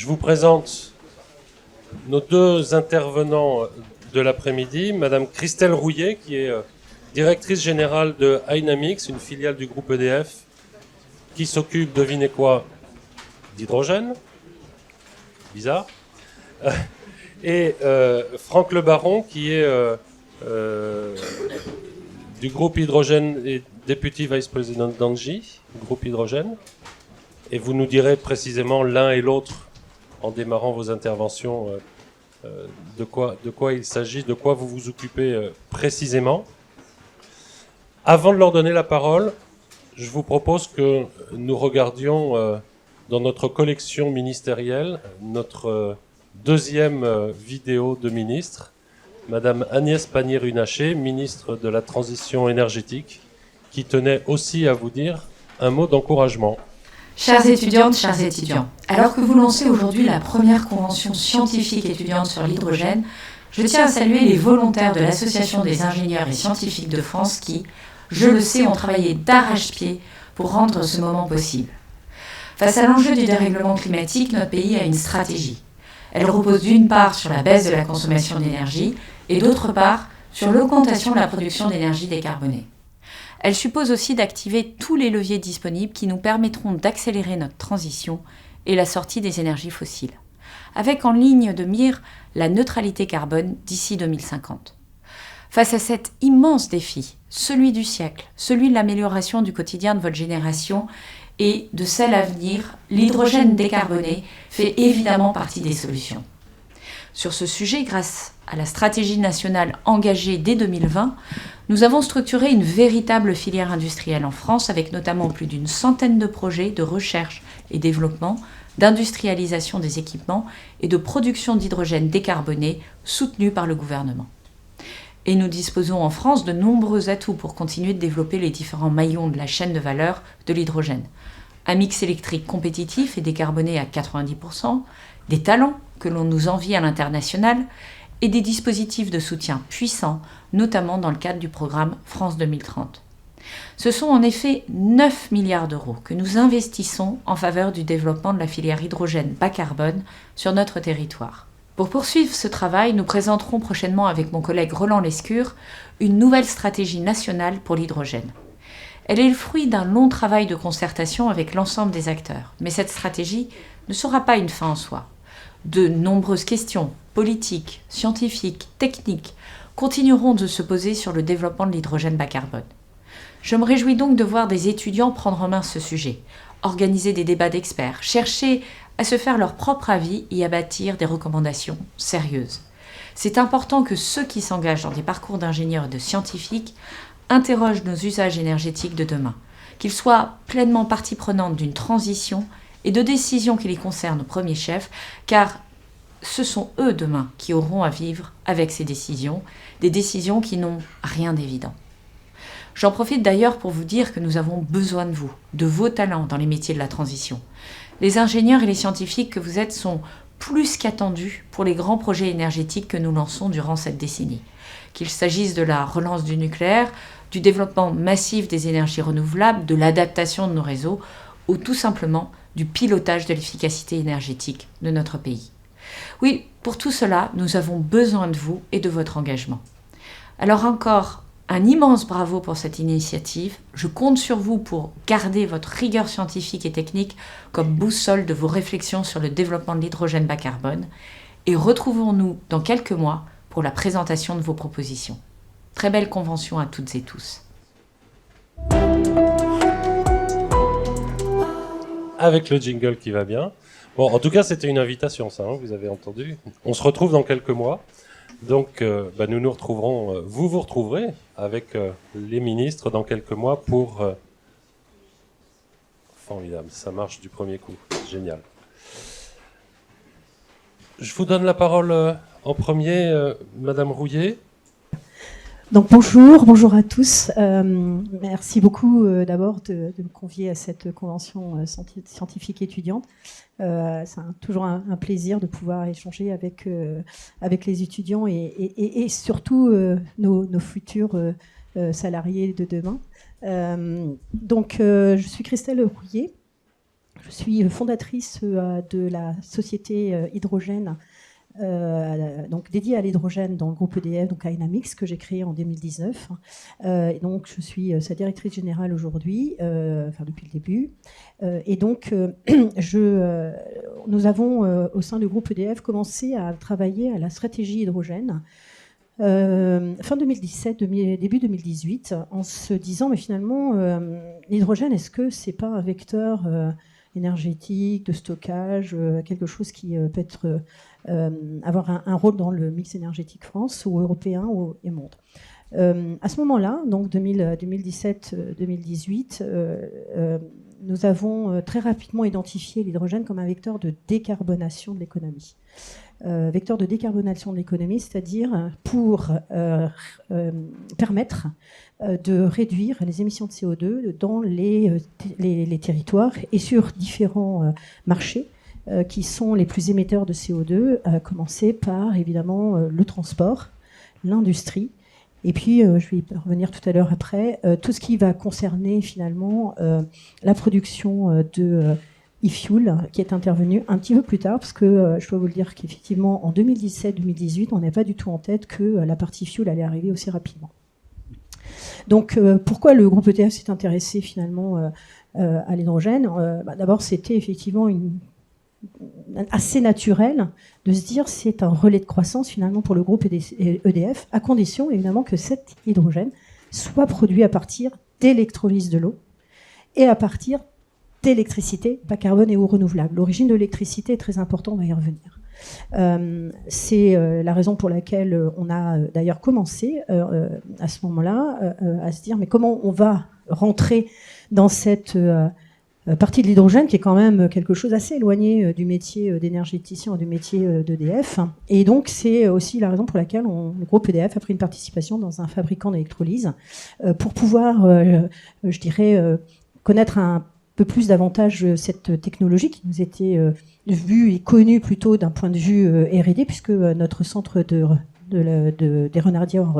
Je vous présente nos deux intervenants de l'après-midi. Madame Christelle Rouillet, qui est directrice générale de Hynamix, une filiale du groupe EDF, qui s'occupe, devinez quoi, d'hydrogène. Bizarre. Et Franck Le Baron, qui est du groupe Hydrogène et Deputy Vice President d'Engie, groupe Hydrogène. Et vous nous direz précisément l'un et l'autre, en démarrant vos interventions, de quoi il s'agit, de quoi vous vous occupez précisément. Avant de leur donner la parole, je vous propose que nous regardions dans notre collection ministérielle notre deuxième vidéo de ministre, Madame Agnès Pannier-Runacher, ministre de la Transition énergétique, qui tenait aussi à vous dire un mot d'encouragement. Chères étudiantes, chers étudiants, alors que vous lancez aujourd'hui la première convention scientifique étudiante sur l'hydrogène, je tiens à saluer les volontaires de l'Association des ingénieurs et scientifiques de France qui, je le sais, ont travaillé d'arrache-pied pour rendre ce moment possible. Face à l'enjeu du dérèglement climatique, notre pays a une stratégie. Elle repose d'une part sur la baisse de la consommation d'énergie et d'autre part sur l'augmentation de la production d'énergie décarbonée. Elle suppose aussi d'activer tous les leviers disponibles qui nous permettront d'accélérer notre transition et la sortie des énergies fossiles, avec en ligne de mire la neutralité carbone d'ici 2050. Face à cet immense défi, celui du siècle, celui de l'amélioration du quotidien de votre génération et de celle à venir, l'hydrogène décarboné fait évidemment partie des solutions. Sur ce sujet, grâce à la stratégie nationale engagée dès 2020, nous avons structuré une véritable filière industrielle en France avec notamment plus d'une centaine de projets de recherche et développement, d'industrialisation des équipements et de production d'hydrogène décarboné soutenus par le gouvernement. Et nous disposons en France de nombreux atouts pour continuer de développer les différents maillons de la chaîne de valeur de l'hydrogène. Un mix électrique compétitif et décarboné à 90%, des talents que l'on nous envie à l'international et des dispositifs de soutien puissants, notamment dans le cadre du programme France 2030. Ce sont en effet 9 milliards d'euros que nous investissons en faveur du développement de la filière hydrogène bas carbone sur notre territoire. Pour poursuivre ce travail, nous présenterons prochainement avec mon collègue Roland Lescure une nouvelle stratégie nationale pour l'hydrogène. Elle est le fruit d'un long travail de concertation avec l'ensemble des acteurs, mais cette stratégie ne sera pas une fin en soi. De nombreuses questions politiques, scientifiques, techniques continueront de se poser sur le développement de l'hydrogène bas carbone. Je me réjouis donc de voir des étudiants prendre en main ce sujet, organiser des débats d'experts, chercher à se faire leur propre avis et à bâtir des recommandations sérieuses. C'est important que ceux qui s'engagent dans des parcours d'ingénieurs et de scientifiques interrogent nos usages énergétiques de demain, qu'ils soient pleinement partie prenante d'une transition et de décisions qui les concernent au premier chef, car ce sont eux demain qui auront à vivre avec ces décisions, des décisions qui n'ont rien d'évident. J'en profite d'ailleurs pour vous dire que nous avons besoin de vous, de vos talents dans les métiers de la transition. Les ingénieurs et les scientifiques que vous êtes sont plus qu'attendus pour les grands projets énergétiques que nous lançons durant cette décennie. Qu'il s'agisse de la relance du nucléaire, du développement massif des énergies renouvelables, de l'adaptation de nos réseaux, ou tout simplement du pilotage de l'efficacité énergétique de notre pays. Oui, pour tout cela, nous avons besoin de vous et de votre engagement. Alors encore, un immense bravo pour cette initiative. Je compte sur vous pour garder votre rigueur scientifique et technique comme boussole de vos réflexions sur le développement de l'hydrogène bas carbone. Et retrouvons-nous dans quelques mois pour la présentation de vos propositions. Très belle convention à toutes et tous. Avec le jingle qui va bien. Bon, en tout cas, c'était une invitation, ça, hein, vous avez entendu. On se retrouve dans quelques mois. Donc, nous nous retrouverons, vous vous retrouverez avec les ministres dans quelques mois pour... Formidable, ça marche du premier coup, génial. Je vous donne la parole en premier, Madame Rouillet. Donc bonjour à tous. Merci beaucoup d'abord de me convier à cette convention scientifique étudiante. C'est toujours un plaisir de pouvoir échanger avec les étudiants et surtout nos futurs salariés de demain. Je suis Christelle Rouillet. Je suis fondatrice de la société hydrogène, donc dédiée à l'hydrogène dans le groupe EDF, donc Dynamics, que j'ai créé en 2019. Et donc je suis sa directrice générale aujourd'hui, enfin depuis le début. Et donc nous avons au sein du groupe EDF commencé à travailler à la stratégie hydrogène. Fin 2017, début 2018, en se disant mais finalement l'hydrogène, est-ce que c'est pas un vecteur énergétique, de stockage, quelque chose qui peut être, avoir un rôle dans le mix énergétique France ou européen et monde. À ce moment-là, donc 2017-2018, nous avons très rapidement identifié l'hydrogène comme un vecteur de décarbonation de l'économie. Vecteur de décarbonation de l'économie, c'est-à-dire pour permettre de réduire les émissions de CO2 dans les territoires et sur différents marchés qui sont les plus émetteurs de CO2, à commencer par évidemment le transport, l'industrie, et puis je vais y revenir tout à l'heure après, tout ce qui va concerner finalement la production de e-fuel, qui est intervenu un petit peu plus tard, parce que je dois vous le dire qu'effectivement en 2017-2018, on n'avait pas du tout en tête que la partie fuel allait arriver aussi rapidement. Donc pourquoi le groupe EDF s'est intéressé finalement à l'hydrogène? D'abord, c'était effectivement assez naturel de se dire c'est un relais de croissance finalement pour le groupe EDF, à condition évidemment que cet hydrogène soit produit à partir d'électrolyse de l'eau et à partir d'électricité bas carbone et ou renouvelable. L'origine de l'électricité est très importante, on va y revenir. C'est la raison pour laquelle on a d'ailleurs commencé à ce moment-là à se dire mais comment on va rentrer dans cette partie de l'hydrogène qui est quand même quelque chose assez éloigné du métier d'énergéticien, du métier d'EDF. Et donc c'est aussi la raison pour laquelle le groupe EDF a pris une participation dans un fabricant d'électrolyse pour pouvoir, je dirais, connaître un peu plus davantage cette technologie qui nous était vue et connue plutôt d'un point de vue R&D, puisque notre centre des Renardières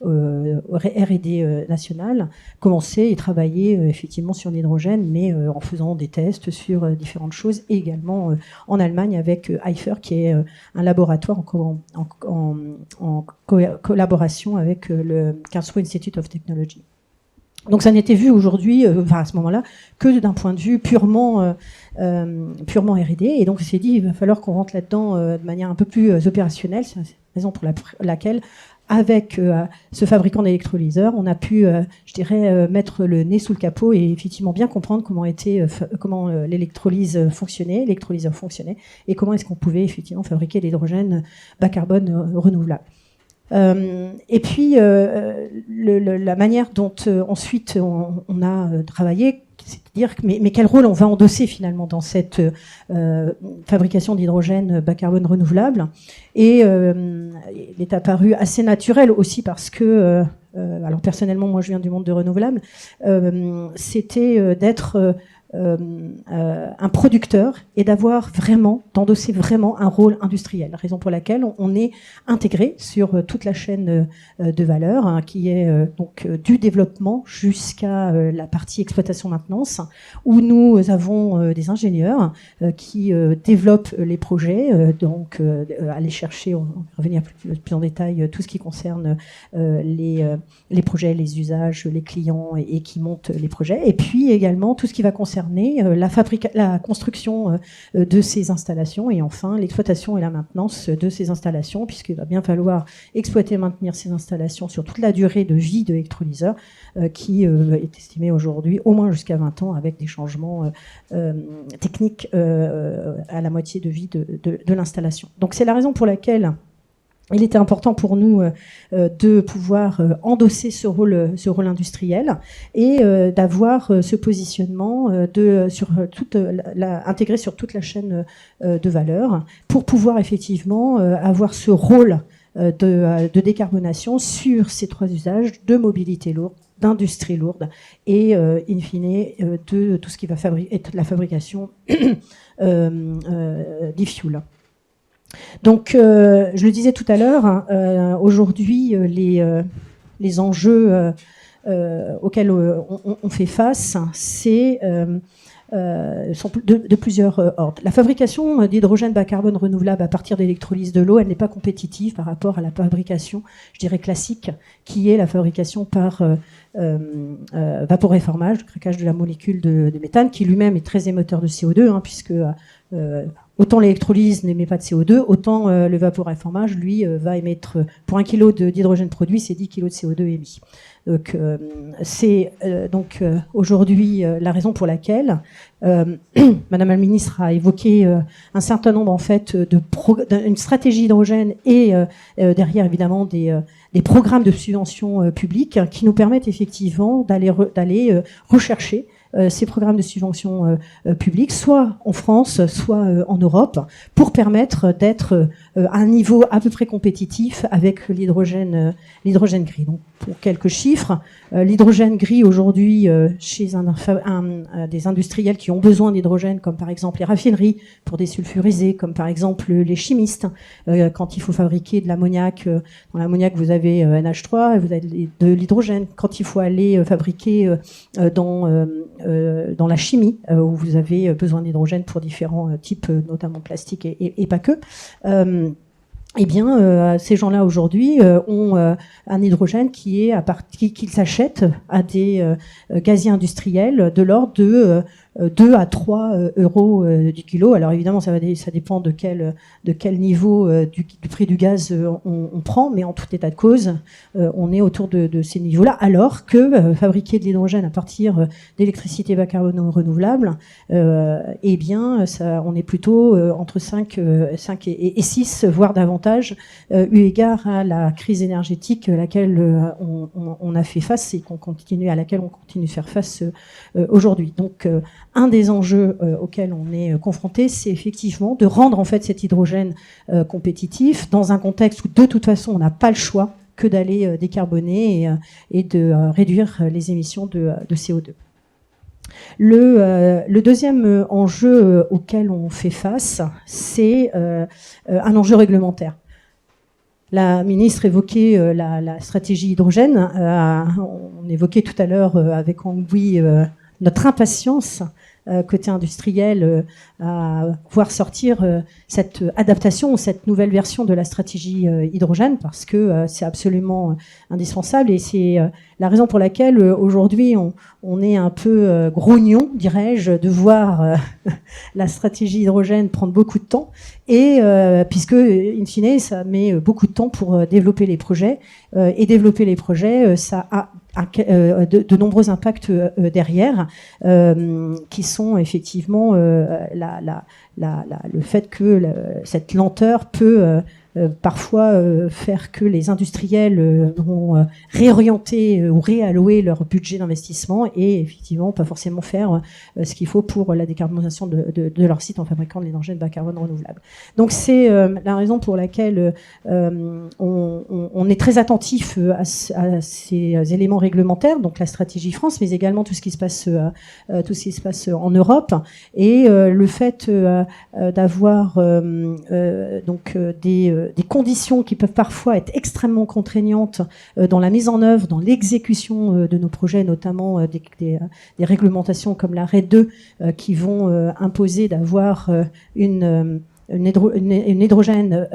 R&D national commençait et travaillait effectivement sur l'hydrogène, mais en faisant des tests sur différentes choses, et également en Allemagne avec IFER, qui est un laboratoire en collaboration avec le Karlsruhe Institute of Technology. Donc ça n'était vu aujourd'hui, à ce moment-là, que d'un point de vue purement R&D. Et donc on s'est dit, il va falloir qu'on rentre là-dedans de manière un peu plus opérationnelle. C'est la raison pour laquelle, avec ce fabricant d'électrolyseurs, on a pu, je dirais, mettre le nez sous le capot et effectivement bien comprendre comment l'électrolyseur fonctionnait, et comment est-ce qu'on pouvait effectivement fabriquer l'hydrogène bas carbone renouvelable. Et puis la manière dont ensuite on a travaillé, c'est-à-dire mais quel rôle on va endosser finalement dans cette fabrication d'hydrogène bas carbone renouvelable. Et il est apparu assez naturel aussi parce que alors personnellement moi je viens du monde de renouvelable, c'était d'être un producteur et d'endosser vraiment un rôle industriel. Raison pour laquelle on est intégré sur toute la chaîne de valeur, qui est donc du développement jusqu'à la partie exploitation-maintenance, où nous avons des ingénieurs qui développent les projets, donc aller chercher, on va revenir plus en détail, tout ce qui concerne les projets, les usages, les clients et qui montent les projets, et puis également tout ce qui va concerner la construction de ces installations et enfin l'exploitation et la maintenance de ces installations, puisqu'il va bien falloir exploiter et maintenir ces installations sur toute la durée de vie de l'électrolyseur qui est estimée aujourd'hui au moins jusqu'à 20 ans avec des changements techniques à la moitié de vie de l'installation. Donc c'est la raison pour laquelle il était important pour nous de pouvoir endosser ce rôle industriel et d'avoir ce positionnement intégré sur toute la chaîne de valeur pour pouvoir effectivement avoir ce rôle de décarbonation sur ces trois usages de mobilité lourde, d'industrie lourde et in fine de tout ce qui va être la fabrication d'e-fuel. Donc, je le disais tout à l'heure, aujourd'hui, les enjeux auxquels on fait face, c'est sont de plusieurs ordres. La fabrication d'hydrogène bas carbone renouvelable à partir d'électrolyse de l'eau, elle n'est pas compétitive par rapport à la fabrication, je dirais classique, qui est la fabrication par vaporéformage, le craquage de la molécule de méthane, qui lui-même est très émetteur de CO2, hein, puisque autant l'électrolyse n'émet pas de CO2, autant le vaporéformage, lui, va émettre, pour 1 kg d'hydrogène produit, c'est 10 kg de CO2 émis. Donc, c'est aujourd'hui la raison pour laquelle Madame la ministre a évoqué un certain nombre en fait d'une stratégie hydrogène et derrière évidemment des programmes de subvention publiques qui nous permettent effectivement d'aller rechercher ces programmes de subvention publiques, soit en France, soit en Europe, pour permettre d'être à un niveau à peu près compétitif avec l'hydrogène gris. Donc, pour quelques chiffres, l'hydrogène gris aujourd'hui chez des industriels qui ont besoin d'hydrogène, comme par exemple les raffineries pour désulfuriser, comme par exemple les chimistes, quand il faut fabriquer de l'ammoniac, dans l'ammoniac vous avez NH3, vous avez de l'hydrogène. Quand il faut aller fabriquer dans la chimie, où vous avez besoin d'hydrogène pour différents types, notamment plastiques et pas que. Eh bien, ces gens-là aujourd'hui ont un hydrogène qu'ils s'achètent à des gaziers industriels de l'ordre de 2 à 3 euros du kilo. Alors évidemment, ça dépend de quel niveau du prix du gaz on prend, mais en tout état de cause, on est autour de ces niveaux-là, alors que fabriquer de l'hydrogène à partir d'électricité bas carbone renouvelable, eh bien, on est plutôt entre 5 et 6, voire davantage, eu égard à la crise énergétique à laquelle on a fait face et à laquelle on continue de faire face aujourd'hui. Donc, un des enjeux auxquels on est confronté, c'est effectivement de rendre en fait cet hydrogène compétitif dans un contexte où de toute façon on n'a pas le choix que d'aller décarboner et de réduire les émissions de CO2. Le deuxième enjeu auquel on fait face, c'est un enjeu réglementaire. La ministre évoquait la stratégie hydrogène. On évoquait tout à l'heure avec Angui notre impatience côté industriel à voir sortir cette adaptation ou cette nouvelle version de la stratégie hydrogène, parce que c'est absolument indispensable et c'est la raison pour laquelle aujourd'hui on est un peu grognon, dirais-je, de voir la stratégie hydrogène prendre beaucoup de temps et puisque in fine ça met beaucoup de temps pour développer les projets et développer les projets ça a de nombreux impacts derrière qui sont effectivement le fait que cette lenteur peut parfois faire que les industriels vont réorienter ou réallouer leur budget d'investissement et effectivement pas forcément faire ce qu'il faut pour la décarbonisation de leur site en fabriquant de l'hydrogène bas carbone renouvelable. Donc c'est la raison pour laquelle on est très attentif à ces éléments réglementaires, donc la stratégie France, mais également tout ce qui se passe en Europe et le fait d'avoir donc des conditions qui peuvent parfois être extrêmement contraignantes dans la mise en œuvre, dans l'exécution de nos projets, notamment des réglementations comme la RED 2 qui vont imposer d'avoir une hydrogène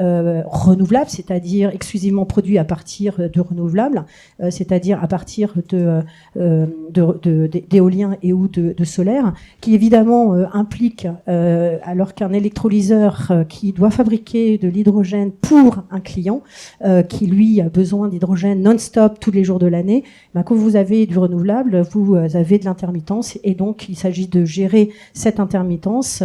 renouvelable, c'est-à-dire exclusivement produit à partir de renouvelables, c'est-à-dire à partir d'éolien et ou de solaire, qui évidemment implique, alors qu'un électrolyseur qui doit fabriquer de l'hydrogène pour un client, qui lui a besoin d'hydrogène non-stop tous les jours de l'année, ben, quand vous avez du renouvelable, vous avez de l'intermittence, et donc il s'agit de gérer cette intermittence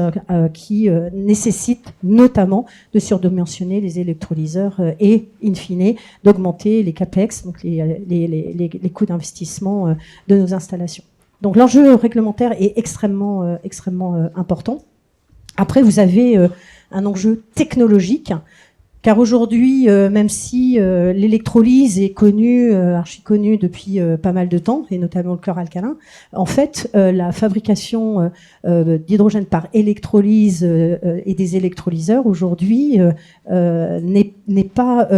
qui nécessite notamment de surdimensionner les électrolyseurs et, in fine, d'augmenter les capex, donc les coûts d'investissement de nos installations. Donc l'enjeu réglementaire est extrêmement important. Après, vous avez un enjeu technologique, car aujourd'hui, même si l'électrolyse est archi connue depuis pas mal de temps, et notamment le chloralcalin, en fait, la fabrication d'hydrogène par électrolyse et des électrolyseurs aujourd'hui n'est pas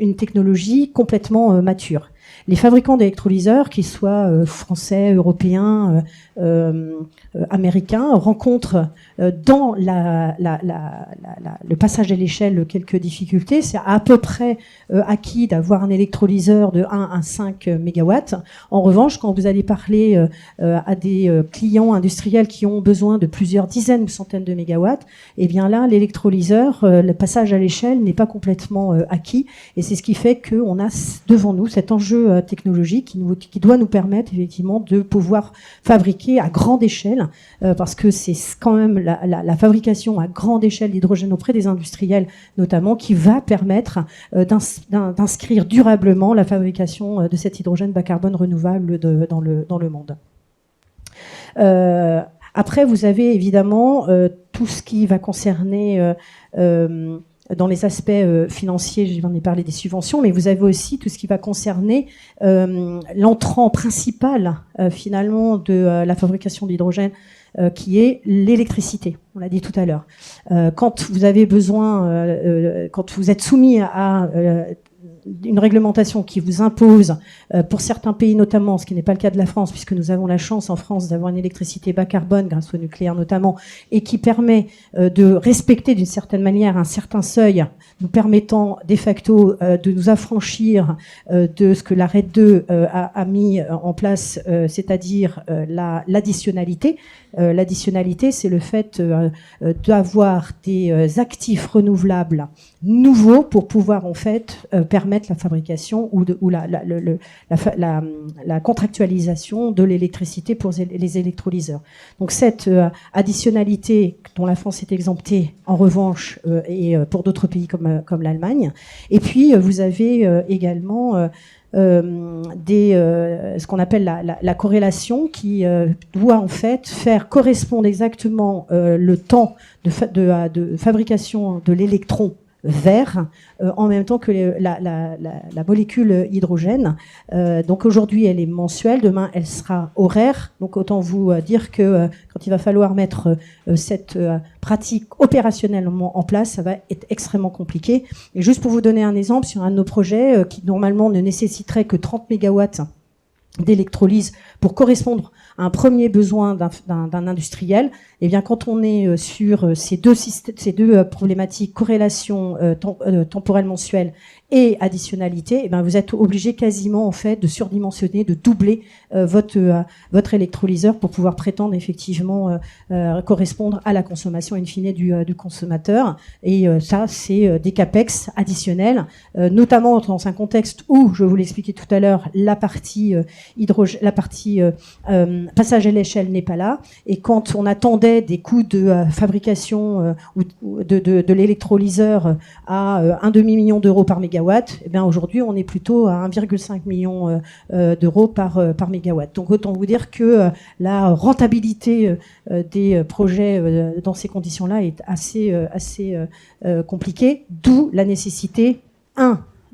une technologie complètement mature. les fabricants d'électrolyseurs, qu'ils soient français, européens, américains, rencontrent dans le passage à l'échelle quelques difficultés. C'est à peu près acquis d'avoir un électrolyseur de 1 à 5 mégawatts. En revanche, quand vous allez parler à des clients industriels qui ont besoin de plusieurs dizaines ou centaines de mégawatts, eh bien là, l'électrolyseur, le passage à l'échelle n'est pas complètement acquis. Et c'est ce qui fait qu'on a devant nous cet enjeu technologique qui doit nous permettre effectivement de pouvoir fabriquer à grande échelle, parce que c'est quand même la fabrication à grande échelle d'hydrogène auprès des industriels notamment qui va permettre d'inscrire durablement la fabrication de cet hydrogène bas carbone renouvelable dans le monde. Après, vous avez évidemment tout ce qui va concerner dans les aspects financiers, j'en ai parlé des subventions, mais vous avez aussi tout ce qui va concerner l'entrant principal finalement de la fabrication d'hydrogène, qui est l'électricité. On l'a dit tout à l'heure. Quand vous avez besoin, quand vous êtes soumis à une réglementation qui vous impose, pour certains pays notamment, ce qui n'est pas le cas de la France, puisque nous avons la chance en France d'avoir une électricité bas carbone grâce au nucléaire notamment, et qui permet de respecter d'une certaine manière un certain seuil, nous permettant de facto de nous affranchir de ce que la RED 2 a mis en place, c'est-à-dire l'additionnalité. L'additionnalité, c'est le fait d'avoir des actifs renouvelables nouveaux pour pouvoir en fait permettre la fabrication ou la contractualisation de l'électricité pour les électrolyseurs. Donc cette additionnalité dont la France est exemptée en revanche et pour d'autres pays comme l'Allemagne. Et puis vous avez également ce qu'on appelle la corrélation qui doit en fait faire correspondre exactement le temps de fabrication de l'électron vert en même temps que la molécule hydrogène. Donc aujourd'hui elle est mensuelle, demain elle sera horaire. Donc autant vous dire que quand il va falloir mettre cette pratique opérationnellement en place, ça va être extrêmement compliqué. Et juste pour vous donner un exemple sur un de nos projets qui normalement ne nécessiterait que 30 mégawatts d'électrolyse pour correspondre à un premier besoin d'un industriel, eh bien quand on est sur ces deux problématiques, corrélation temporelle mensuelle et additionnalité, eh bien vous êtes obligé quasiment en fait de surdimensionner, de doubler votre électrolyseur pour pouvoir prétendre effectivement correspondre à la consommation in fine du consommateur. Et ça, c'est des capex additionnels, notamment dans un contexte où, je vous l'expliquais tout à l'heure, la partie passage à l'échelle n'est pas là. Et quand on attendait des coûts de fabrication ou de l'électrolyseur à un demi-million d'euros par mégawatt, eh bien aujourd'hui on est plutôt à 1,5 million d'euros par mégawatt. Donc autant vous dire que la rentabilité des projets dans ces conditions-là est assez compliquée, d'où la nécessité,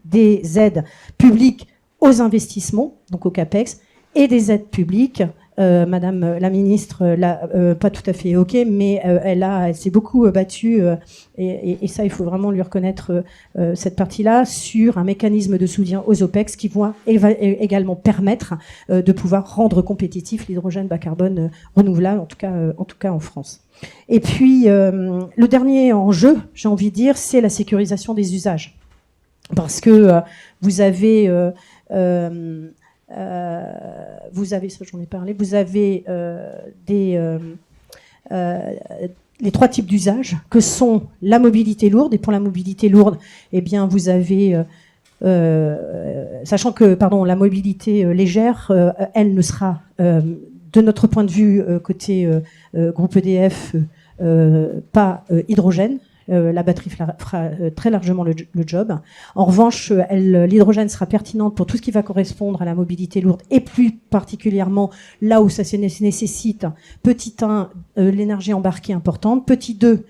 des aides publiques aux investissements, donc au CAPEX, et des aides publiques. Madame la ministre l'a pas tout à fait évoqué, mais elle s'est beaucoup battue, et ça il faut vraiment lui reconnaître cette partie-là, sur un mécanisme de soutien aux OPEX qui va également permettre de pouvoir rendre compétitif l'hydrogène bas carbone renouvelable, en tout cas en France. Et puis le dernier enjeu, j'ai envie de dire, c'est la sécurisation des usages, parce que vous avez ça j'en ai parlé, vous avez les trois types d'usages que sont la mobilité lourde, et pour la mobilité lourde, eh bien vous avez sachant que la mobilité légère, elle ne sera de notre point de vue côté groupe EDF pas hydrogène. La batterie fera très largement le job. En revanche, l'hydrogène sera pertinente pour tout ce qui va correspondre à la mobilité lourde, et plus particulièrement là où ça nécessite, petit 1, l'énergie embarquée importante, petit 2,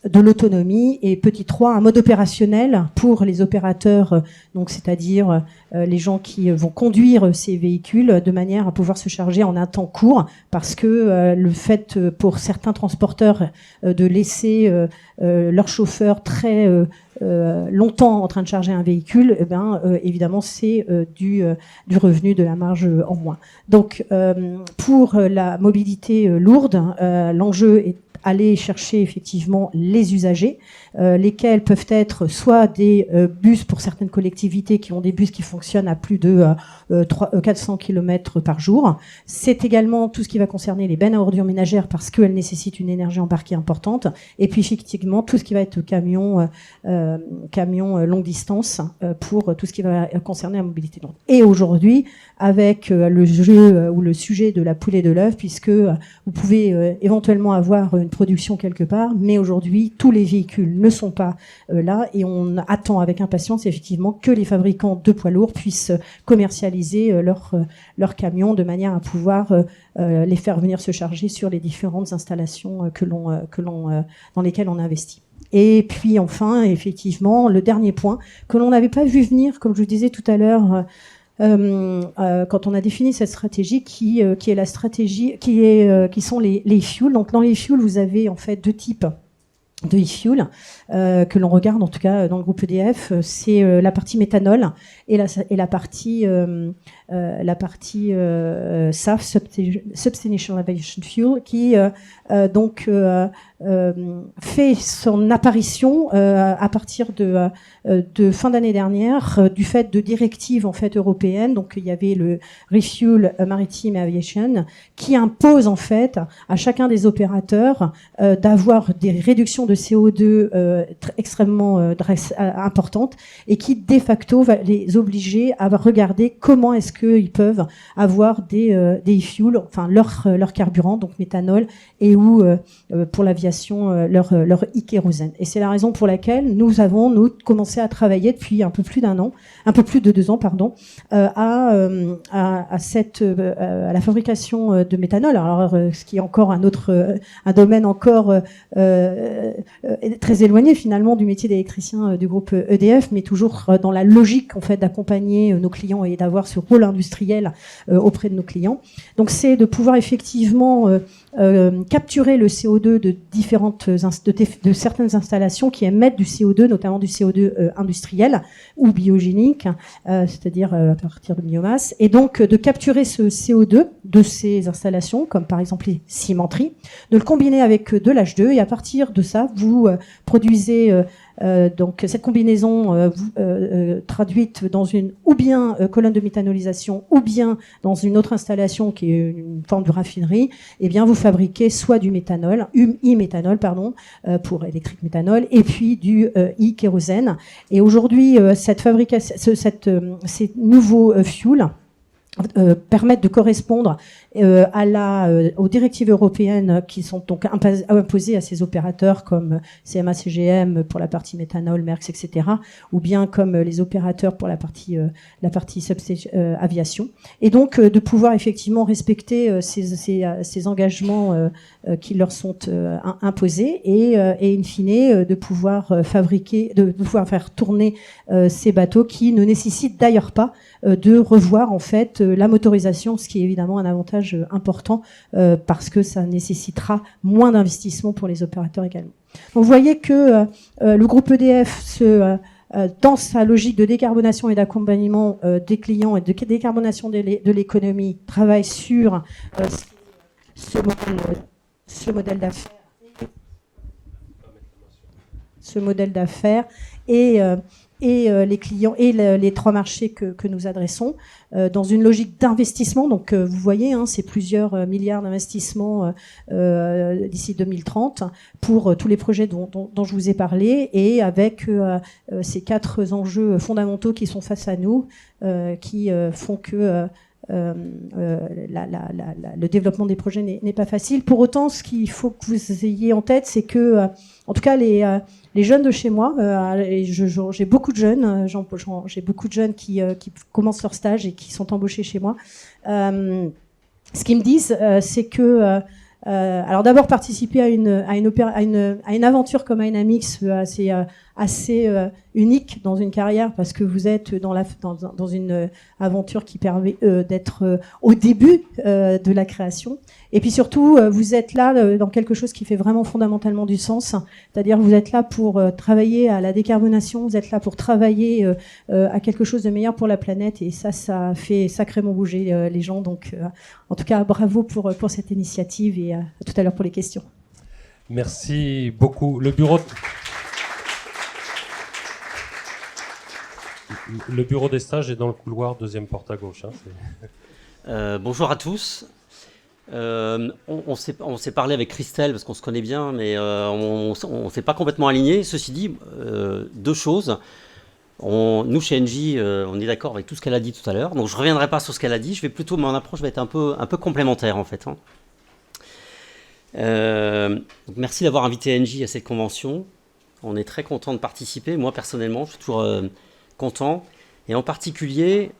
de l'autonomie, et petit 3, un mode opérationnel pour les opérateurs, donc c'est-à-dire les gens qui vont conduire ces véhicules, de manière à pouvoir se charger en un temps court, parce que le fait pour certains transporteurs de laisser leur chauffeur très longtemps en train de charger un véhicule, évidemment c'est du revenu, de la marge en moins. Donc pour la mobilité lourde, l'enjeu est aller chercher effectivement les usagers, lesquels peuvent être soit des bus pour certaines collectivités qui ont des bus qui fonctionnent à plus de 400 km par jour. C'est également tout ce qui va concerner les bennes à ordures ménagères, parce qu'elles nécessitent une énergie embarquée importante. Et puis effectivement tout ce qui va être camion longue distance, pour tout ce qui va concerner la mobilité lourde. Et aujourd'hui, avec le jeu ou le sujet de la poule et de l'œuf, puisque vous pouvez éventuellement avoir une production quelque part, mais aujourd'hui tous les véhicules ne sont pas là, et on attend avec impatience effectivement que les fabricants de poids lourds puissent commercialiser leurs camions, de manière à pouvoir les faire venir se charger sur les différentes installations dans lesquelles on investit. Et puis enfin, effectivement, le dernier point que l'on n'avait pas vu venir, comme je vous disais tout à l'heure, quand on a défini cette stratégie, qui est la stratégie qui sont les fuels. Donc dans les fuels, vous avez en fait deux types de e-fuel que l'on regarde, en tout cas dans le groupe EDF, c'est la partie méthanol et la partie SAF, Sustainable Aviation Fuel, qui fait son apparition à partir de fin d'année dernière, du fait de directives en fait européennes. Donc il y avait le Refuel Maritime Aviation qui impose en fait à chacun des opérateurs d'avoir des réductions de CO2 extrêmement importantes, et qui de facto va les obliger à regarder comment est-ce qu'ils peuvent avoir des e-fuels, enfin leur carburant, donc méthanol, et ou pour l'aviation leur e-kérosène. Et c'est la raison pour laquelle nous avons commencé à travailler depuis un peu plus de 2 ans, à la fabrication de méthanol. Alors ce qui est encore un domaine encore très éloigné finalement du métier d'électricien du groupe EDF, mais toujours dans la logique en fait d'accompagner nos clients et d'avoir ce rôle industriel auprès de nos clients. Donc c'est de pouvoir effectivement capturer le CO2 de certaines installations qui émettent du CO2, notamment du CO2 industriel ou biogénique, c'est-à-dire à partir de biomasse, et donc de capturer ce CO2 de ces installations, comme par exemple les cimenteries, de le combiner avec de l'H2, et à partir de ça, vous produisez donc cette combinaison traduite dans une ou bien colonne de méthanolisation, ou bien dans une autre installation qui est une forme de raffinerie, et bien vous fabriquez soit du méthanol, e-méthanol pour électrique méthanol, et puis du e-kérosène. Et aujourd'hui, ces nouveaux fuels permettent de correspondre aux directives européennes qui sont donc imposées à ces opérateurs comme CMA CGM pour la partie méthanol, Merckx, etc., ou bien comme les opérateurs pour la partie aviation, et donc de pouvoir effectivement respecter ces engagements qui leur sont imposés, et in fine de pouvoir faire tourner ces bateaux qui ne nécessitent d'ailleurs pas de revoir en fait la motorisation, ce qui est évidemment un avantage important parce que ça nécessitera moins d'investissement pour les opérateurs également. Donc vous voyez que le groupe EDF dans sa logique de décarbonation et d'accompagnement des clients et de décarbonation de l'économie travaille sur ce modèle d'affaires et les clients et les 3 marchés que nous adressons dans une logique d'investissement. Donc vous voyez, c'est plusieurs milliards d'investissements d'ici 2030 pour tous les projets dont je vous ai parlé, et avec ces 4 enjeux fondamentaux qui sont face à nous, qui font que le développement des projets n'est pas facile. Pour autant, ce qu'il faut que vous ayez en tête, c'est que, en tout cas, les jeunes de chez moi, j'ai beaucoup de jeunes, j'ai beaucoup de jeunes qui commencent leur stage et qui sont embauchés chez moi. Ce qu'ils me disent, c'est que Alors d'abord participer à une aventure comme Dynamics, c'est assez unique dans une carrière parce que vous êtes dans une aventure qui permet d'être au début de la création. Et puis surtout, vous êtes là dans quelque chose qui fait vraiment fondamentalement du sens. C'est-à-dire vous êtes là pour travailler à la décarbonation, vous êtes là pour travailler à quelque chose de meilleur pour la planète. Et ça fait sacrément bouger les gens. Donc en tout cas, bravo pour cette initiative et à tout à l'heure pour les questions. Merci beaucoup. Le bureau des stages est dans le couloir, deuxième porte à gauche. Bonjour à tous. On s'est parlé avec Christelle parce qu'on se connaît bien, mais on ne s'est pas complètement alignés. Ceci dit, deux choses. Nous, chez Engie, on est d'accord avec tout ce qu'elle a dit tout à l'heure. Donc, je ne reviendrai pas sur ce qu'elle a dit. Mon approche va être un peu complémentaire, en fait. Donc merci d'avoir invité Engie à cette convention. On est très content de participer. Moi, personnellement, je suis toujours content. Et en particulier,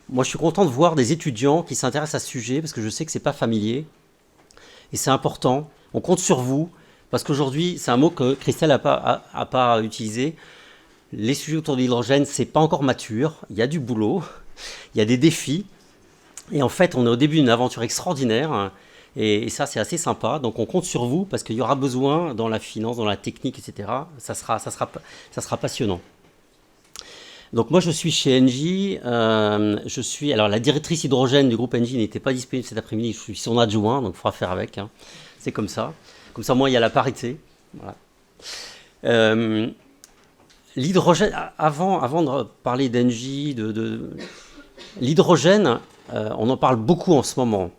moi, je suis content de voir des étudiants qui s'intéressent à ce sujet parce que je sais que ce n'est pas familier. Et c'est important. On compte sur vous parce qu'aujourd'hui, c'est un mot que Christelle n'a pas utilisé. Les sujets autour de l'hydrogène, ce n'est pas encore mature. Il y a du boulot. Il y a des défis. Et en fait, on est au début d'une aventure extraordinaire. Et ça, c'est assez sympa. Donc, on compte sur vous parce qu'il y aura besoin dans la finance, dans la technique, etc. Ça sera passionnant. Donc, moi, je suis chez Engie. Alors, la directrice hydrogène du groupe Engie n'était pas disponible cet après-midi. Je suis son adjoint, donc il faudra faire avec. C'est comme ça. Comme ça, moi, il y a la parité. Voilà. L'hydrogène, avant de parler d'Engie, l'hydrogène, on en parle beaucoup en ce moment.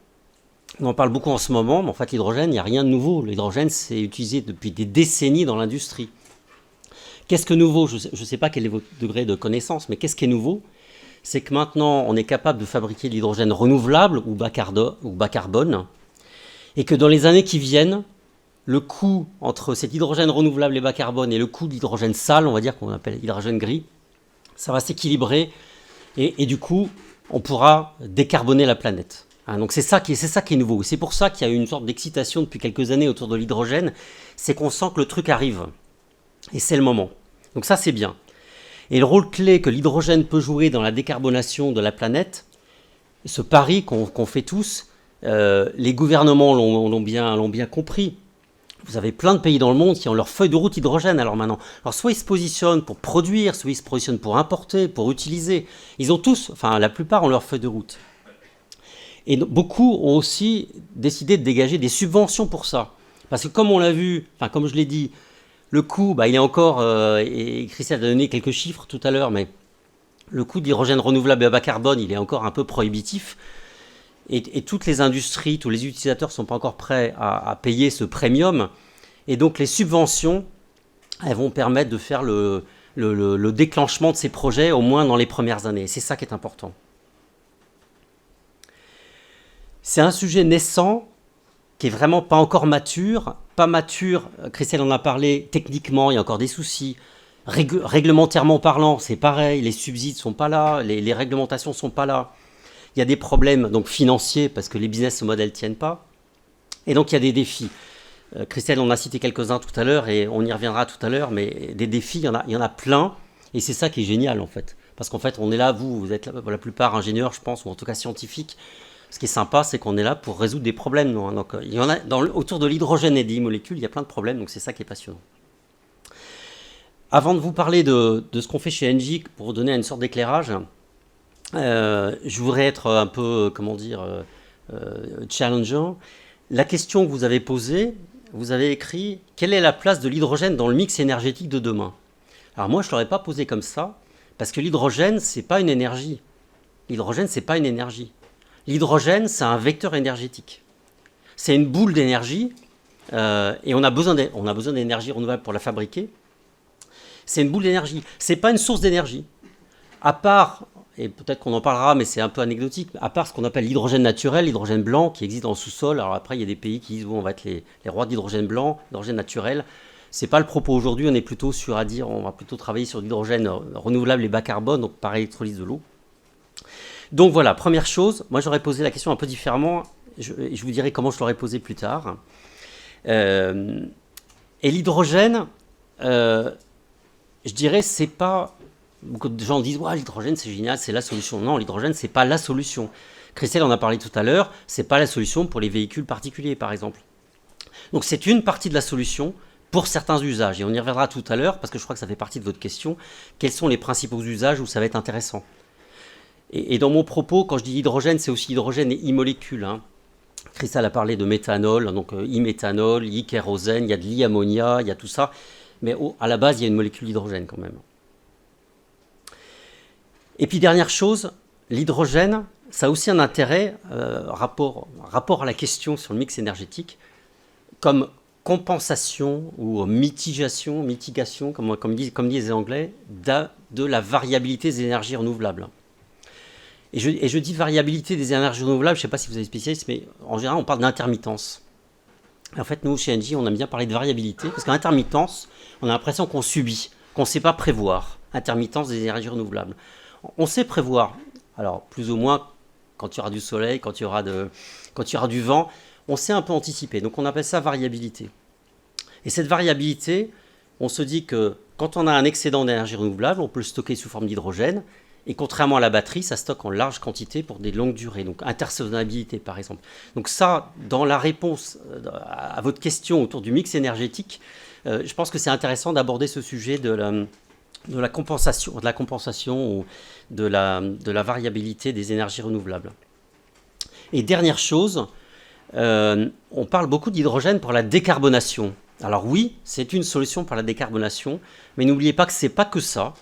Mais en fait, l'hydrogène, il n'y a rien de nouveau. L'hydrogène, c'est utilisé depuis des décennies dans l'industrie. Qu'est-ce que nouveau ? Je ne sais pas quel est votre degré de connaissance, mais qu'est-ce qui est nouveau ? C'est que maintenant, on est capable de fabriquer de l'hydrogène renouvelable ou bas carbone, et que dans les années qui viennent, le coût entre cet hydrogène renouvelable et bas carbone et le coût de l'hydrogène sale, on va dire qu'on appelle l'hydrogène gris, ça va s'équilibrer, et du coup, on pourra décarboner la planète. Donc c'est ça qui est nouveau. C'est pour ça qu'il y a eu une sorte d'excitation depuis quelques années autour de l'hydrogène. C'est qu'on sent que le truc arrive. Et c'est le moment. Donc ça, c'est bien. Et le rôle clé que l'hydrogène peut jouer dans la décarbonation de la planète, ce pari qu'on fait tous, les gouvernements l'ont bien compris. Vous avez plein de pays dans le monde qui ont leur feuille de route hydrogène alors maintenant. Alors soit ils se positionnent pour produire, soit ils se positionnent pour importer, pour utiliser. Ils ont tous, enfin la plupart ont leur feuille de route. Et beaucoup ont aussi décidé de dégager des subventions pour ça. Parce que comme on l'a vu, enfin comme je l'ai dit, le coût, il est encore, et Christelle a donné quelques chiffres tout à l'heure, mais le coût de l'hydrogène renouvelable à bas carbone, il est encore un peu prohibitif. Et toutes les industries, tous les utilisateurs ne sont pas encore prêts à payer ce premium. Et donc les subventions, elles vont permettre de faire le déclenchement de ces projets, au moins dans les premières années. C'est ça qui est important. C'est un sujet naissant qui est vraiment pas encore mature. Pas mature, Christelle en a parlé, techniquement, il y a encore des soucis. Réglementairement parlant, c'est pareil, les subsides sont pas là, les réglementations sont pas là. Il y a des problèmes donc financiers parce que les business models tiennent pas. Et donc il y a des défis. Christelle en a cité quelques-uns tout à l'heure et on y reviendra tout à l'heure, mais des défis, il y en a plein. Et c'est ça qui est génial en fait. Parce qu'en fait, on est là, vous êtes là, pour la plupart ingénieurs, je pense, ou en tout cas scientifiques. Ce qui est sympa, c'est qu'on est là pour résoudre des problèmes. Donc, il y en a autour de l'hydrogène et des molécules, il y a plein de problèmes, donc c'est ça qui est passionnant. Avant de vous parler de ce qu'on fait chez Engie, pour vous donner une sorte d'éclairage, je voudrais être un peu, challengeant. La question que vous avez posée, vous avez écrit « Quelle est la place de l'hydrogène dans le mix énergétique de demain ?» Alors moi, je ne l'aurais pas posé comme ça, parce que l'hydrogène, ce n'est pas une énergie. L'hydrogène, ce n'est pas une énergie. L'hydrogène, c'est un vecteur énergétique. C'est une boule d'énergie et on a besoin d'énergie renouvelable pour la fabriquer. C'est une boule d'énergie. Ce n'est pas une source d'énergie. À part, et peut-être qu'on en parlera, mais c'est un peu anecdotique, à part ce qu'on appelle l'hydrogène naturel, l'hydrogène blanc qui existe dans le sous-sol. Alors après, il y a des pays qui disent on va être les rois d'hydrogène blanc, l'hydrogène naturel. Ce n'est pas le propos aujourd'hui. On est plutôt sur à dire on va plutôt travailler sur l'hydrogène renouvelable et bas carbone, donc par électrolyse de l'eau. Donc voilà, première chose, moi j'aurais posé la question un peu différemment, je vous dirai comment je l'aurai posé plus tard. Et l'hydrogène, je dirais, c'est pas... Beaucoup de gens disent, ouais, l'hydrogène c'est génial, c'est la solution. Non, l'hydrogène c'est pas la solution. Christelle en a parlé tout à l'heure, c'est pas la solution pour les véhicules particuliers par exemple. Donc c'est une partie de la solution pour certains usages. Et on y reviendra tout à l'heure parce que je crois que ça fait partie de votre question. Quels sont les principaux usages où ça va être intéressant? Et dans mon propos, quand je dis hydrogène, c'est aussi hydrogène et e-molécules. Hein. Christelle a parlé de méthanol, donc e-méthanol, e-kérosène, il y a de l'e-ammonia, il y a tout ça. Mais à la base, il y a une molécule d'hydrogène quand même. Et puis dernière chose, l'hydrogène, ça a aussi un intérêt, rapport à la question sur le mix énergétique, comme compensation ou mitigation comme disent les Anglais, de la variabilité des énergies renouvelables. Et je dis variabilité des énergies renouvelables, je ne sais pas si vous êtes spécialiste, mais en général on parle d'intermittence. En fait, nous, chez Engie, on aime bien parler de variabilité, parce qu'en intermittence, on a l'impression qu'on subit, qu'on ne sait pas prévoir. Intermittence des énergies renouvelables. On sait prévoir, alors plus ou moins quand il y aura du soleil, quand il y aura du vent, on sait un peu anticiper. Donc on appelle ça variabilité. Et cette variabilité, on se dit que quand on a un excédent d'énergie renouvelable, on peut le stocker sous forme d'hydrogène. Et contrairement à la batterie, ça stocke en large quantité pour des longues durées. Donc intersaisonnabilité par exemple. Donc ça, dans la réponse à votre question autour du mix énergétique, je pense que c'est intéressant d'aborder ce sujet de la compensation ou de la variabilité des énergies renouvelables. Et dernière chose, on parle beaucoup d'hydrogène pour la décarbonation. Alors oui, c'est une solution pour la décarbonation, mais n'oubliez pas que ce n'est pas que ça,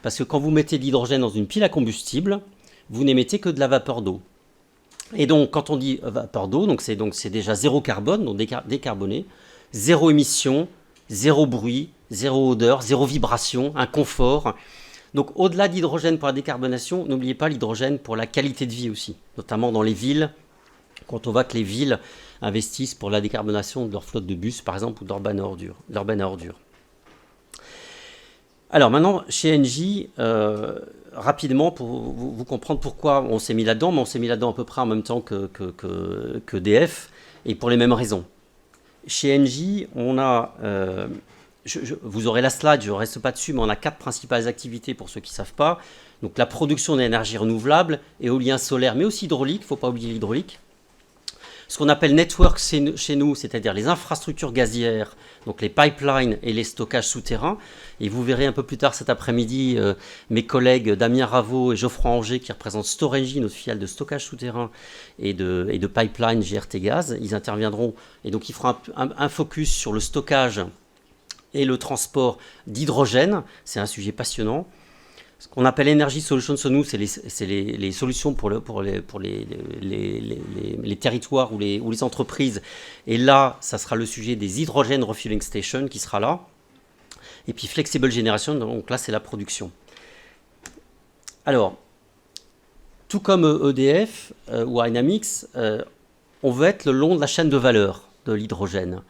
parce que quand vous mettez de l'hydrogène dans une pile à combustible, vous n'émettez que de la vapeur d'eau. Et donc quand on dit vapeur d'eau, c'est déjà zéro carbone, donc décarboné, zéro émission, zéro bruit, zéro odeur, zéro vibration, un confort. Donc au-delà d'hydrogène pour la décarbonation, n'oubliez pas l'hydrogène pour la qualité de vie aussi, notamment dans les villes, quand on voit que les villes investissent pour la décarbonation de leur flotte de bus, par exemple, ou de leur benne à ordures. Alors maintenant, chez Engie, rapidement, pour vous comprendre pourquoi on s'est mis là-dedans, mais on s'est mis là-dedans à peu près en même temps que EDF, et pour les mêmes raisons. Chez Engie, on a... vous aurez la slide, je ne reste pas dessus, mais on a 4 principales activités pour ceux qui ne savent pas. Donc la production d'énergie renouvelable, éolien solaire, mais aussi hydraulique, il ne faut pas oublier l'hydraulique. Ce qu'on appelle network chez nous, c'est-à-dire les infrastructures gazières, donc les pipelines et les stockages souterrains. Et vous verrez un peu plus tard cet après-midi mes collègues Damien Raveau et Geoffroy Anger qui représentent Storengy, notre filiale de stockage souterrain et de pipeline GRT Gaz. Ils interviendront et donc ils feront un focus sur le stockage et le transport d'hydrogène. C'est un sujet passionnant. Ce qu'on appelle Energy Solutions chez nous, c'est les solutions pour les territoires ou les entreprises. Et là, ça sera le sujet des hydrogène refueling stations qui sera là. Et puis Flexible Generation, donc là, c'est la production. Alors, tout comme EDF ou Dynamics, on veut être le long de la chaîne de valeur de l'hydrogène.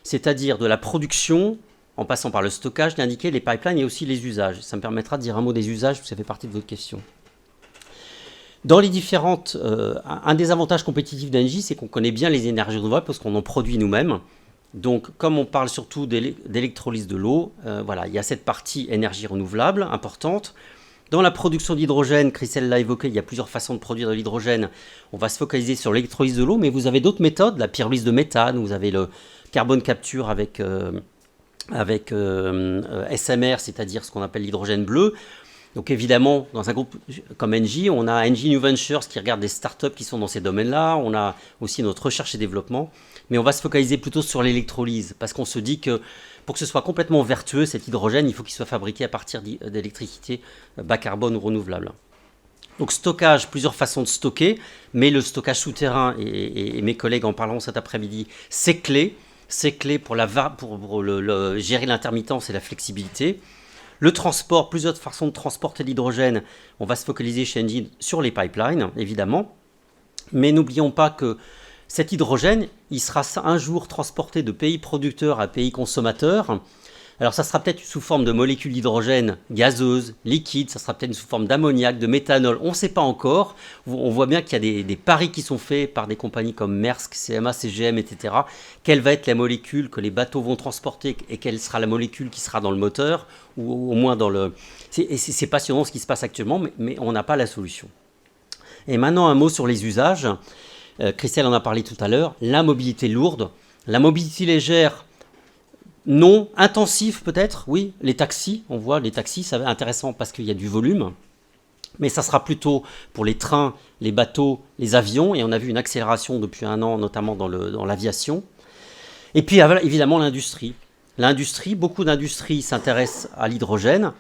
C'est-à-dire de la production, en passant par le stockage, d'indiquer les pipelines et aussi les usages. Ça me permettra de dire un mot des usages, parce que ça fait partie de votre question. Dans les différentes... un des avantages compétitifs d'Engie, c'est qu'on connaît bien les énergies renouvelables, parce qu'on en produit nous-mêmes. Donc, comme on parle surtout d'électrolyse de l'eau, voilà, il y a cette partie énergie renouvelable importante. Dans la production d'hydrogène, Christelle l'a évoqué, il y a plusieurs façons de produire de l'hydrogène. On va se focaliser sur l'électrolyse de l'eau, mais vous avez d'autres méthodes, la pyrolyse de méthane, vous avez le carbone capture avec SMR, c'est-à-dire ce qu'on appelle l'hydrogène bleu. Donc évidemment, dans un groupe comme Engie, on a Engie New Ventures qui regarde des startups qui sont dans ces domaines-là. On a aussi notre recherche et développement. Mais on va se focaliser plutôt sur l'électrolyse parce qu'on se dit que pour que ce soit complètement vertueux, cet hydrogène, il faut qu'il soit fabriqué à partir d'électricité bas carbone ou renouvelable. Donc stockage, plusieurs façons de stocker, mais le stockage souterrain, et mes collègues en parleront cet après-midi, c'est clé. C'est clé pour gérer l'intermittence et la flexibilité. Le transport, plusieurs façons de transporter l'hydrogène. On va se focaliser chez Engie sur les pipelines, évidemment. Mais n'oublions pas que cet hydrogène, il sera un jour transporté de pays producteurs à pays consommateurs. Alors ça sera peut-être sous forme de molécules d'hydrogène gazeuses, liquides, ça sera peut-être sous forme d'ammoniac, de méthanol, on ne sait pas encore. On voit bien qu'il y a des paris qui sont faits par des compagnies comme Maersk, CMA, CGM, etc. Quelle va être la molécule que les bateaux vont transporter et quelle sera la molécule qui sera dans le moteur, ou au moins dans le... C'est passionnant ce qui se passe actuellement, mais on n'a pas la solution. Et maintenant un mot sur les usages. Christelle en a parlé tout à l'heure, la mobilité lourde, la mobilité légère, non, intensif peut-être, oui, les taxis, on voit les taxis, c'est intéressant parce qu'il y a du volume, mais ça sera plutôt pour les trains, les bateaux, les avions, et on a vu une accélération depuis 1 an, notamment dans l'aviation. Et puis évidemment l'industrie. L'industrie, beaucoup d'industries s'intéressent à l'hydrogène,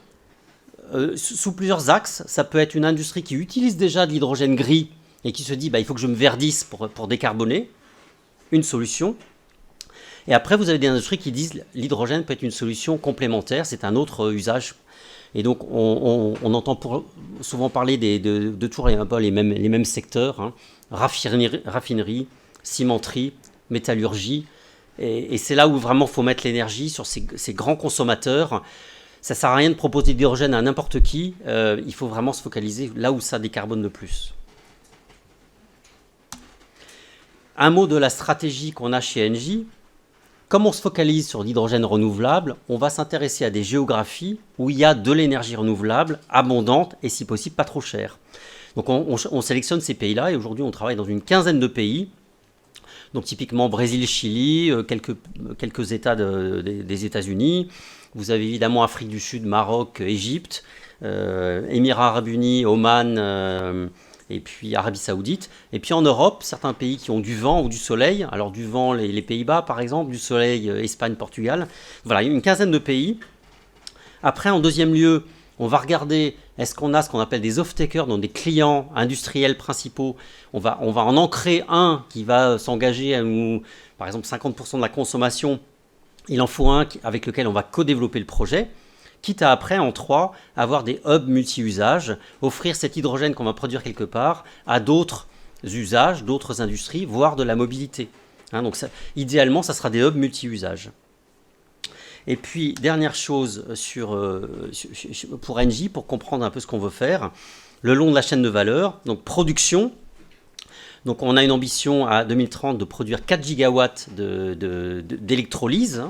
sous plusieurs axes. Ça peut être une industrie qui utilise déjà de l'hydrogène gris et qui se dit il faut que je me verdisse pour décarboner, une solution. Et après, vous avez des industries qui disent l'hydrogène peut être une solution complémentaire, c'est un autre usage. Et donc, on entend souvent parler de toujours les mêmes secteurs, hein. Raffinerie, cimenterie, métallurgie. Et c'est là où vraiment il faut mettre l'énergie sur ces grands consommateurs. Ça ne sert à rien de proposer de l'hydrogène à n'importe qui. Il faut vraiment se focaliser là où ça décarbone le plus. Un mot de la stratégie qu'on a chez Engie. Comme on se focalise sur l'hydrogène renouvelable, on va s'intéresser à des géographies où il y a de l'énergie renouvelable, abondante et si possible pas trop chère. Donc on sélectionne ces pays-là et aujourd'hui on travaille dans une quinzaine de pays. Donc typiquement Brésil, Chili, quelques États des États-Unis. Vous avez évidemment Afrique du Sud, Maroc, Égypte, Émirats Arabes Unis, Oman, et puis Arabie Saoudite. Et puis en Europe, certains pays qui ont du vent ou du soleil. Alors du vent, les Pays-Bas par exemple, du soleil, Espagne, Portugal. Voilà, une quinzaine de pays. Après, en deuxième lieu, on va regarder, est-ce qu'on a ce qu'on appelle des off-takers, donc des clients industriels principaux. On va en ancrer un qui va s'engager à nous, par exemple 50% de la consommation. Il en faut un avec lequel on va co-développer le projet. Quitte à après, en 3, avoir des hubs multi-usages, offrir cet hydrogène qu'on va produire quelque part à d'autres usages, d'autres industries, voire de la mobilité. Hein, donc idéalement, ça sera des hubs multi-usages. Et puis, dernière chose pour Engie, pour comprendre un peu ce qu'on veut faire, le long de la chaîne de valeur, donc production. Donc on a une ambition à 2030 de produire 4 gigawatts d'électrolyse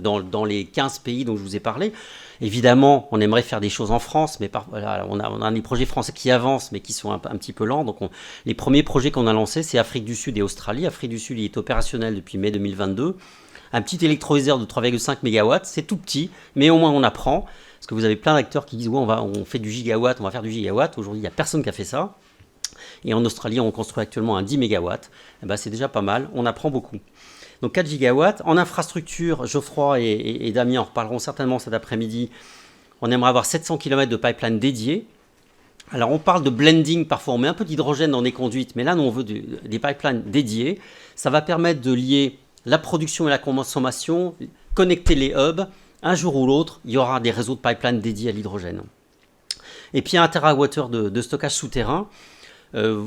dans les 15 pays dont je vous ai parlé. Évidemment, on aimerait faire des choses en France, mais voilà, on a des projets français qui avancent, mais qui sont un petit peu lents. Donc les premiers projets qu'on a lancés, c'est Afrique du Sud et Australie. Afrique du Sud, il est opérationnel depuis mai 2022. Un petit électrolyseur de 3,5 MW, c'est tout petit, mais au moins on apprend. Parce que vous avez plein d'acteurs qui disent ouais, on fait du gigawatt, on va faire du gigawatt. Aujourd'hui, il n'y a personne qui a fait ça. Et en Australie, on construit actuellement un 10 MW. C'est déjà pas mal, on apprend beaucoup. Donc 4 gigawatts. En infrastructure, Geoffroy et Damien en reparleront certainement cet après-midi. On aimerait avoir 700 km de pipeline dédiés. Alors on parle de blending, parfois on met un peu d'hydrogène dans des conduites, mais là nous on veut des pipelines dédiés. Ça va permettre de lier la production et la consommation, connecter les hubs. Un jour ou l'autre, il y aura des réseaux de pipelines dédiés à l'hydrogène. Et puis 1 TWh de stockage souterrain.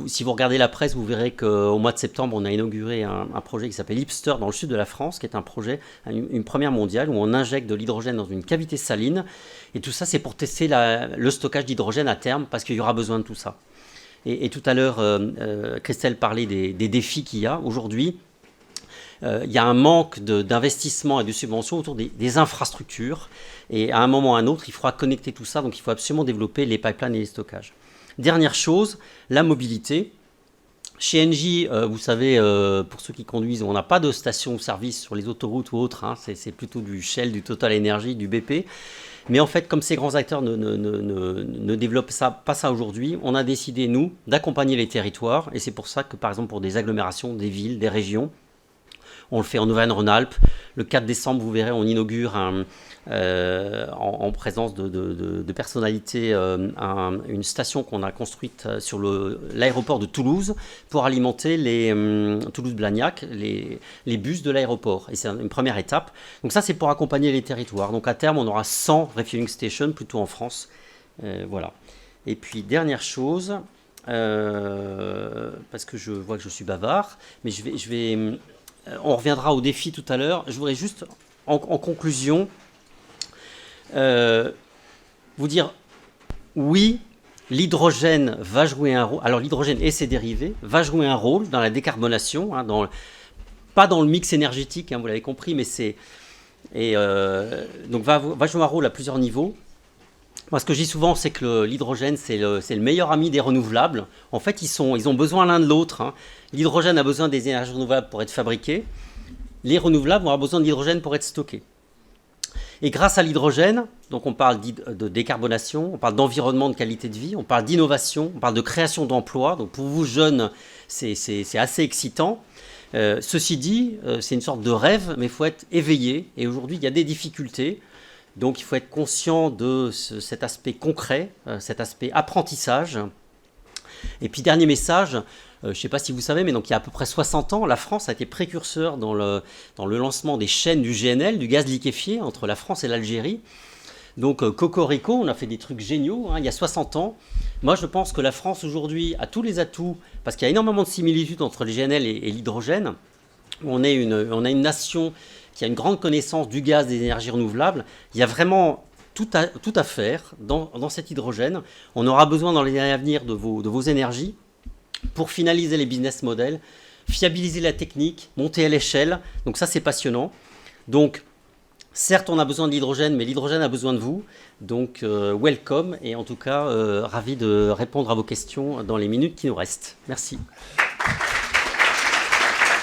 Si vous regardez la presse, vous verrez qu'au mois de septembre, on a inauguré un projet qui s'appelle Hipster dans le sud de la France, qui est un projet, une première mondiale, où on injecte de l'hydrogène dans une cavité saline. Et tout ça, c'est pour tester le stockage d'hydrogène à terme, parce qu'il y aura besoin de tout ça. Et tout à l'heure, Christelle parlait des défis qu'il y a aujourd'hui. Il y a un manque d'investissement et de subventions autour des infrastructures. Et à un moment ou à un autre, il faudra connecter tout ça. Donc il faut absolument développer les pipelines et les stockages. Dernière chose, la mobilité. Chez Engie, vous savez, pour ceux qui conduisent, on n'a pas de station-service sur les autoroutes ou autres. Hein, c'est plutôt du Shell, du Total Energy, du BP. Mais en fait, comme ces grands acteurs ne développent pas ça aujourd'hui, on a décidé, nous, d'accompagner les territoires. Et c'est pour ça que, par exemple, pour des agglomérations, des villes, des régions, on le fait en Auvergne-Rhône-Alpes. Le 4 décembre, vous verrez, on inaugure en présence de personnalités une station qu'on a construite sur l'aéroport de Toulouse pour alimenter les Toulouse-Blagnac, les bus de l'aéroport. Et c'est une première étape. Donc ça, c'est pour accompagner les territoires. Donc à terme, on aura 100 refueling stations plutôt en France. Voilà. Et puis, dernière chose, parce que je vois que je suis bavard, mais on reviendra au défi tout à l'heure. Je voudrais juste, en conclusion, vous dire oui, l'hydrogène va jouer un rôle. Alors l'hydrogène et ses dérivés va jouer un rôle dans la décarbonation, hein, pas dans le mix énergétique, hein, vous l'avez compris, mais donc va jouer un rôle à plusieurs niveaux. Moi, ce que je dis souvent, c'est que l'hydrogène, c'est le meilleur ami des renouvelables. En fait, ils ont besoin l'un de l'autre, hein. L'hydrogène a besoin des énergies renouvelables pour être fabriqué. Les renouvelables vont avoir besoin d'hydrogène pour être stockés. Et grâce à l'hydrogène, donc on parle de décarbonation, on parle d'environnement, de qualité de vie, on parle d'innovation, on parle de création d'emplois. Donc pour vous jeunes, c'est assez excitant. Ceci dit, c'est une sorte de rêve, mais il faut être éveillé. Et aujourd'hui, il y a des difficultés. Donc il faut être conscient de cet aspect concret, cet aspect apprentissage. Et puis dernier message, je ne sais pas si vous savez, mais donc il y a à peu près 60 ans, la France a été précurseur dans le lancement des chaînes du GNL, du gaz liquéfié, entre la France et l'Algérie. Donc Cocorico, on a fait des trucs géniaux, hein, il y a 60 ans. Moi je pense que la France aujourd'hui a tous les atouts, parce qu'il y a énormément de similitudes entre le GNL et l'hydrogène. On a une nation qui a une grande connaissance du gaz, des énergies renouvelables. Il y a vraiment tout à faire dans cet hydrogène. On aura besoin dans les années à venir de vos énergies pour finaliser les business models, fiabiliser la technique, monter à l'échelle. Donc ça, c'est passionnant. Donc, certes, on a besoin de l'hydrogène, mais l'hydrogène a besoin de vous. Donc, welcome. Et en tout cas, ravi de répondre à vos questions dans les minutes qui nous restent. Merci.